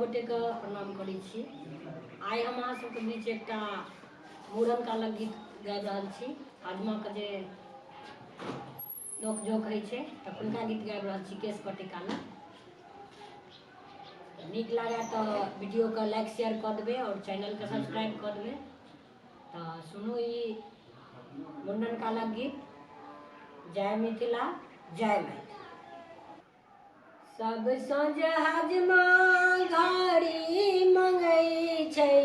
गोटे के प्रणाम करै छी। आइ हम अहाँ सबके बीच एकटा मूड़न कालक गीत गाबि रहल छी। आजमा के जे लोक जोक होइ छै तखुनका गीत गाबि रहल छी केश कटे कालक। नीक लागे तो वीडियो के लाइक शेयर कर देबै और चैनल के सब्सक्राइब कर देबै। तो सुनू ई मुंडन कालक गीत। जय मिथिला, जय मैथिली। सब सोझ गाड़ी मंगै छै,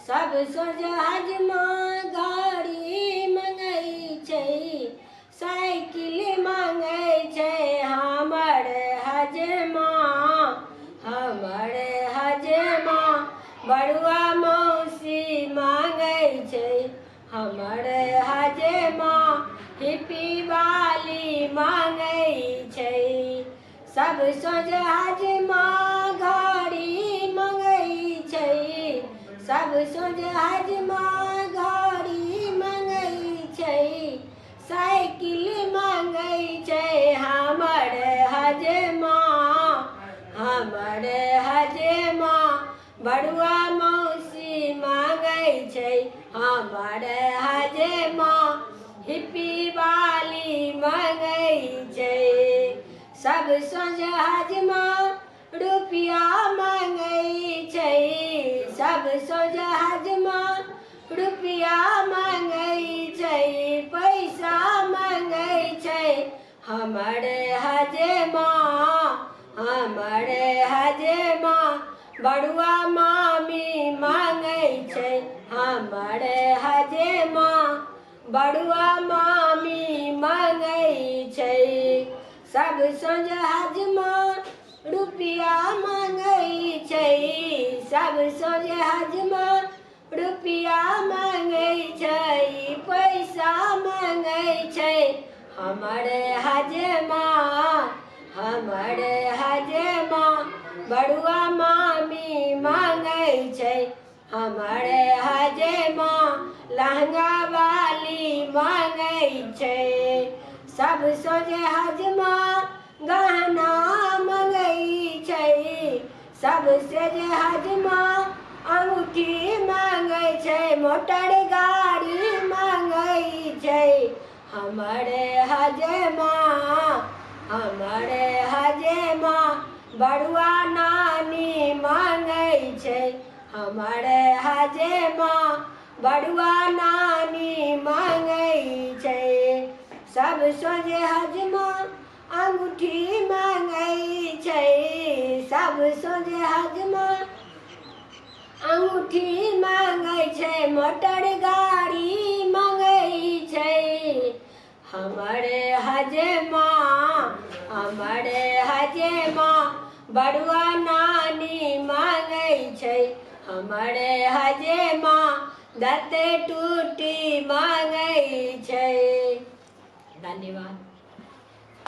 सब सोझ गाड़ी मंगै छै, साइकिल मंगै छै हमर हजमा, हमर हजमा। बड़ुआ मौसी मंगै छै हमर हजमा, हिप्पी वाली मंगै छै। सब सोझ हजमा गाड़ी मंगै छै, सब सोझ हजमा गाड़ी मंगै छै, साइकिल मंगै छै हमर हजमा, हमर हजमा। बड़ुआ मौसी मंगै छै हमर हजमा, हिप्पी वाली मंगै छै। सब सोझ हजमा रुपया मंगै छै, सब सोझ हजमा रुपया मंगै छै, पैसा मंगै छै हमर हजमा, हमर हजमा। बड़ुआ मामी मंगै छै हमर हजमा, बड़ुआ मामी मंगै छै। सब सोझ हजमा रुपया मंगै छै, सब सोझ हजमा रुपया मंगै छै, पैसा मंगै छै हमर हजमा, हमर हजमा। बड़ुआ मामी मंगै छै हमर हजमा, लहंगा वाली मंगै छै। सब सोझ हजमा गहना मंगै छै, सब सोझ हजमा अंगूठी मंगै छै, मोटर गाड़ी मंगै छै हमर हजमा, हमर हजमा। बड़ुआ नानी मंगै छै हमर हजमा, बड़ुआ नानी मंगै छै। सब सोझ हजमा अंगूठी मंगै छै, सब सोझ हजमा अंगूठी मंगै छै, मोटर गाड़ी मंगै छै हमर हजमा, हमर हजमा। बड़ुआ नानी मंगै छै हमर हजमा, दत टूटी मंगै छै। धन्यवाद।